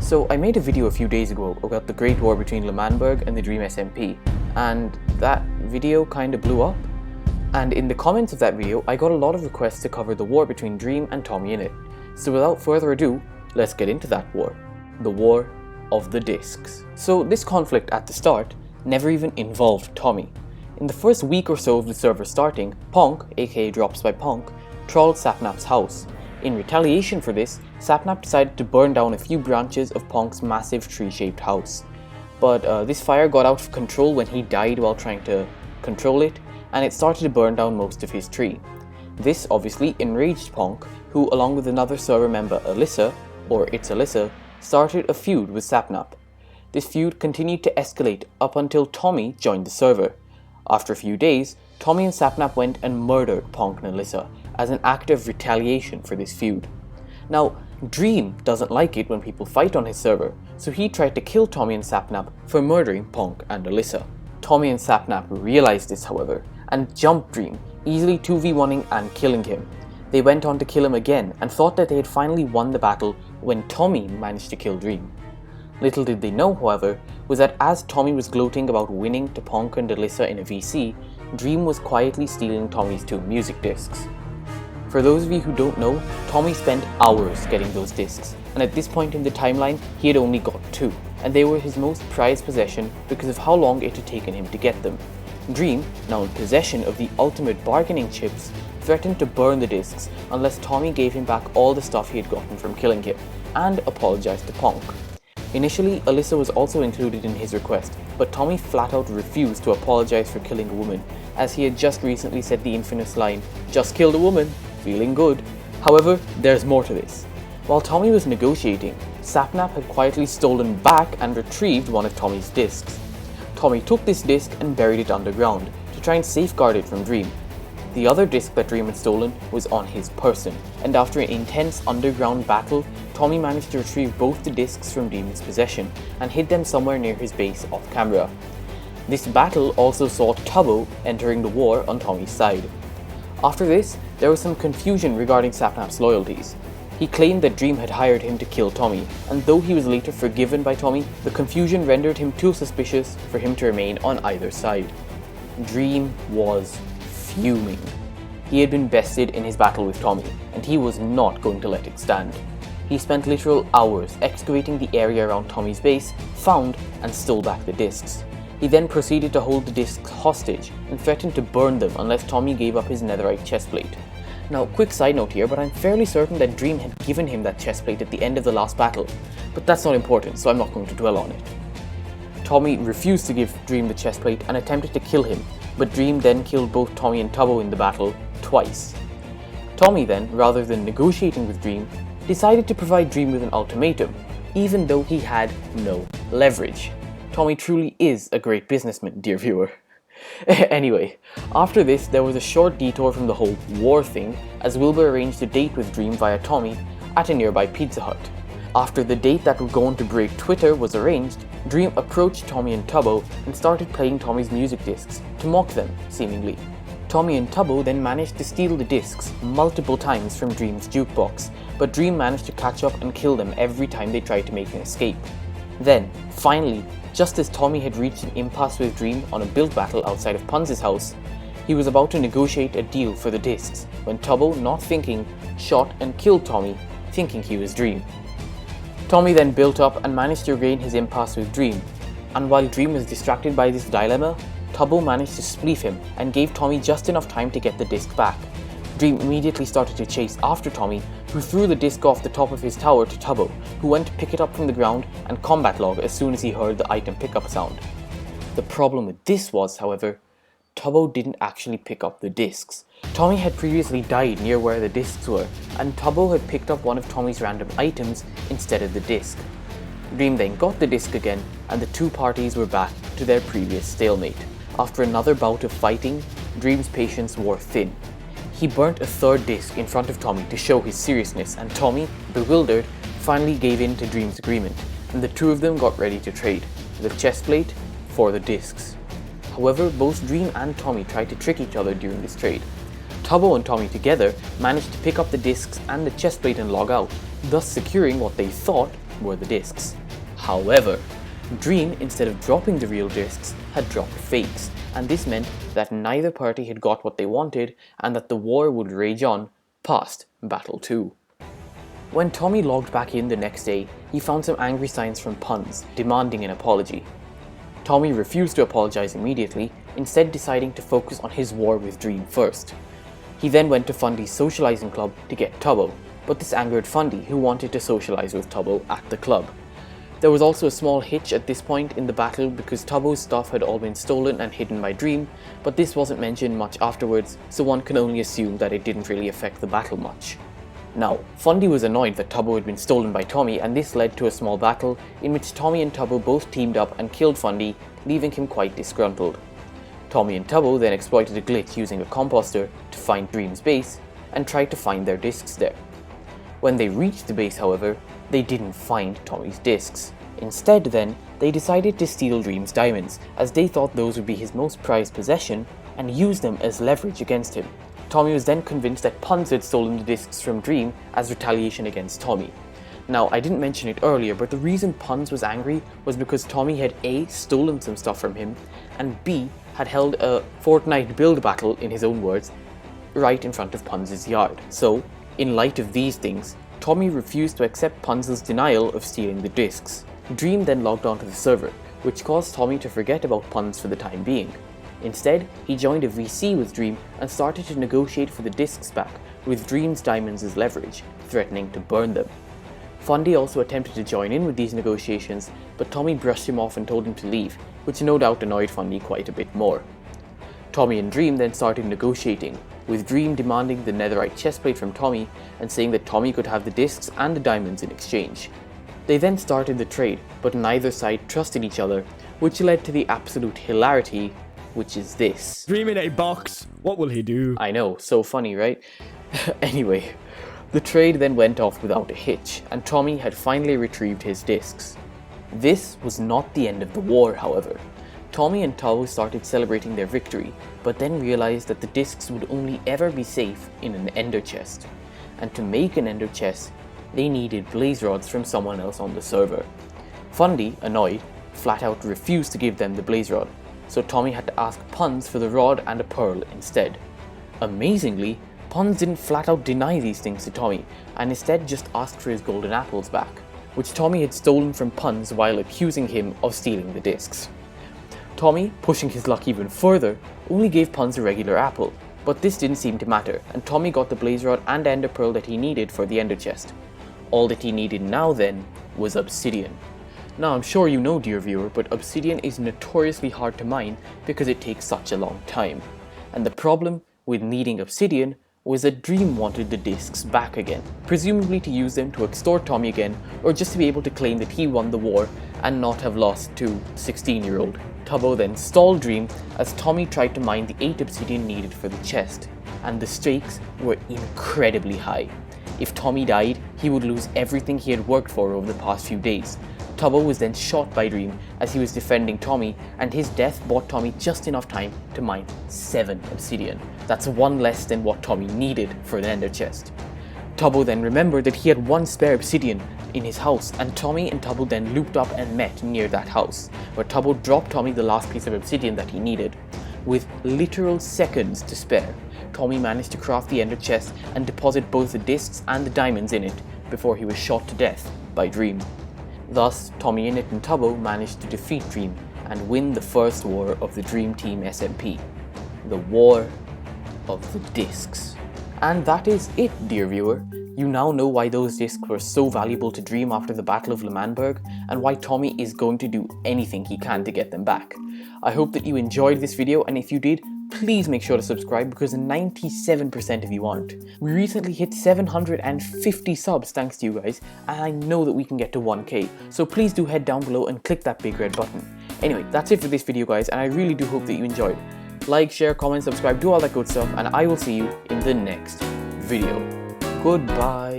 So I made a video a few days ago about the Great War between L'Manberg and the Dream SMP, and that video kinda blew up. And in the comments of that video, I got a lot of requests to cover the war between Dream and TommyInnit. So without further ado, let's get into that war. The War of the Discs. So this conflict at the start never even involved Tommy. In the first week or so of the server starting, Ponk, aka Drops by Ponk, trawled Sapnap's house. In retaliation for this, Sapnap decided to burn down a few branches of Ponk's massive tree-shaped house. But this fire got out of control when he died while trying to control it, and it started to burn down most of his tree. This obviously enraged Ponk, who along with another server member Alyssa, or It's Alyssa, started a feud with Sapnap. This feud continued to escalate up until Tommy joined the server. After a few days, Tommy and Sapnap went and murdered Ponk and Alyssa as an act of retaliation for this feud. Now, Dream doesn't like it when people fight on his server, so he tried to kill Tommy and Sapnap for murdering Ponk and Alyssa. Tommy and Sapnap realized this, however, and jumped Dream, easily 2v1ing and killing him. They went on to kill him again and thought that they had finally won the battle when Tommy managed to kill Dream. Little did they know, however, was that as Tommy was gloating about winning to Ponk and Alyssa in a VC, Dream was quietly stealing Tommy's 2 music discs. For those of you who don't know, Tommy spent hours getting those discs, and at this point in the timeline, he had only got 2, and they were his most prized possession because of how long it had taken him to get them. Dream, now in possession of the ultimate bargaining chips, threatened to burn the discs unless Tommy gave him back all the stuff he had gotten from killing him, and apologized to Ponk. Initially, Alyssa was also included in his request, but Tommy flat out refused to apologize for killing a woman, as he had just recently said the infamous line, "Just killed a woman, feeling good." However, there's more to this. While Tommy was negotiating, Sapnap had quietly stolen back and retrieved one of Tommy's discs. Tommy took this disc and buried it underground to try and safeguard it from Dream. The other disc that Dream had stolen was on his person, and after an intense underground battle, Tommy managed to retrieve both the discs from Dream's possession and hid them somewhere near his base off camera. This battle also saw Tubbo entering the war on Tommy's side. After this, there was some confusion regarding Sapnap's loyalties. He claimed that Dream had hired him to kill Tommy, and though he was later forgiven by Tommy, the confusion rendered him too suspicious for him to remain on either side. Dream was fuming. He had been bested in his battle with Tommy, and he was not going to let it stand. He spent literal hours excavating the area around Tommy's base, found and stole back the discs. He then proceeded to hold the discs hostage and threatened to burn them unless Tommy gave up his netherite chestplate. Now, quick side note here, but I'm fairly certain that Dream had given him that chestplate at the end of the last battle, but that's not important, so I'm not going to dwell on it. Tommy refused to give Dream the chestplate and attempted to kill him, but Dream then killed both Tommy and Tubbo in the battle twice. Tommy then, rather than negotiating with Dream, decided to provide Dream with an ultimatum, even though he had no leverage. Tommy truly is a great businessman, dear viewer. Anyway, after this there was a short detour from the whole war thing as Wilbur arranged a date with Dream via Tommy at a nearby Pizza Hut. After the date that would go on to break Twitter was arranged, Dream approached Tommy and Tubbo and started playing Tommy's music discs to mock them, seemingly. Tommy and Tubbo then managed to steal the discs multiple times from Dream's jukebox, but Dream managed to catch up and kill them every time they tried to make an escape. Then, finally, just as Tommy had reached an impasse with Dream on a build battle outside of Punz's house, he was about to negotiate a deal for the discs when Tubbo, not thinking, shot and killed Tommy, thinking he was Dream. Tommy then built up and managed to regain his impasse with Dream, and while Dream was distracted by this dilemma, Tubbo managed to spleef him and gave Tommy just enough time to get the disc back. Dream immediately started to chase after Tommy, who threw the disc off the top of his tower to Tubbo, who went to pick it up from the ground and combat log as soon as he heard the item pickup sound. The problem with this was, however, Tubbo didn't actually pick up the discs. Tommy had previously died near where the discs were, and Tubbo had picked up one of Tommy's random items instead of the disc. Dream then got the disc again, and the two parties were back to their previous stalemate. After another bout of fighting, Dream's patience wore thin. He burnt a third disc in front of Tommy to show his seriousness, and Tommy, bewildered, finally gave in to Dream's agreement, and the two of them got ready to trade, the chestplate for the discs. However, both Dream and Tommy tried to trick each other during this trade. Tubbo and Tommy together managed to pick up the discs and the chestplate and log out, thus securing what they thought were the discs. However, Dream, instead of dropping the real discs, had dropped fakes, and this meant that neither party had got what they wanted and that the war would rage on past Battle 2. When Tommy logged back in the next day, he found some angry signs from Puns, demanding an apology. Tommy refused to apologize immediately, instead deciding to focus on his war with Dream first. He then went to Fundy's socializing club to get Tubbo, but this angered Fundy, who wanted to socialize with Tubbo at the club. There was also a small hitch at this point in the battle because Tubbo's stuff had all been stolen and hidden by Dream, but this wasn't mentioned much afterwards, so one can only assume that it didn't really affect the battle much. Now, Fundy was annoyed that Tubbo had been stolen by Tommy, and this led to a small battle in which Tommy and Tubbo both teamed up and killed Fundy, leaving him quite disgruntled. Tommy and Tubbo then exploited a glitch using a composter to find Dream's base and tried to find their discs there. When they reached the base, however, they didn't find Tommy's discs. Instead then, they decided to steal Dream's diamonds, as they thought those would be his most prized possession, and use them as leverage against him. Tommy was then convinced that Puns had stolen the discs from Dream as retaliation against Tommy. Now, I didn't mention it earlier, but the reason Puns was angry was because Tommy had A, stolen some stuff from him, and B, had held a Fortnite build battle, in his own words, right in front of Puns' yard. So, in light of these things, Tommy refused to accept Puns' denial of stealing the discs. Dream then logged onto the server, which caused Tommy to forget about Puns for the time being. Instead, he joined a VC with Dream and started to negotiate for the discs back, with Dream's diamonds as leverage, threatening to burn them. Fundy also attempted to join in with these negotiations, but Tommy brushed him off and told him to leave, which no doubt annoyed Fundy quite a bit more. Tommy and Dream then started negotiating, with Dream demanding the netherite chestplate from Tommy and saying that Tommy could have the discs and the diamonds in exchange. They then started the trade, but neither side trusted each other, which led to the absolute hilarity, which is this. Dream in a box. What will he do? I know, so funny, right? Anyway, the trade then went off without a hitch, and Tommy had finally retrieved his discs. This was not the end of the war, however. Tommy and Tubbo started celebrating their victory, but then realized that the discs would only ever be safe in an ender chest. And to make an ender chest, they needed blaze rods from someone else on the server. Fundy, annoyed, flat out refused to give them the blaze rod, so Tommy had to ask Puns for the rod and a pearl instead. Amazingly, Puns didn't flat out deny these things to Tommy, and instead just asked for his golden apples back, which Tommy had stolen from Puns while accusing him of stealing the discs. Tommy, pushing his luck even further, only gave Puns a regular apple, but this didn't seem to matter, and Tommy got the blaze rod and ender pearl that he needed for the ender chest. All that he needed now then was obsidian. Now I'm sure you know, dear viewer, but obsidian is notoriously hard to mine because it takes such a long time. And the problem with needing obsidian was that Dream wanted the discs back again, presumably to use them to extort Tommy again, or just to be able to claim that he won the war and not have lost to 16-year-old. Tubbo then stalled Dream as Tommy tried to mine the 8 obsidian needed for the chest, and the stakes were incredibly high. If Tommy died, he would lose everything he had worked for over the past few days. Tubbo was then shot by Dream as he was defending Tommy, and his death bought Tommy just enough time to mine 7 obsidian. That's 1 less than what Tommy needed for an ender chest. Tubbo then remembered that he had 1 spare obsidian in his house, and Tommy and Tubbo then looped up and met near that house, where Tubbo dropped Tommy the last piece of obsidian that he needed. With literal seconds to spare, Tommy managed to craft the ender chest and deposit both the discs and the diamonds in it before he was shot to death by Dream. Thus, TommyInnit and Tubbo managed to defeat Dream and win the first war of the Dream Team SMP, the War of the Discs. And that is it, dear viewer. You now know why those discs were so valuable to Dream after the Battle of L'Manberg, and why Tommy is going to do anything he can to get them back. I hope that you enjoyed this video, and if you did, please make sure to subscribe because 97% of you aren't. We recently hit 750 subs thanks to you guys, and I know that we can get to 1k, so please do head down below and click that big red button. Anyway, that's it for this video guys, and I really do hope that you enjoyed. Like, share, comment, subscribe, do all that good stuff, and I will see you in the next video. Goodbye.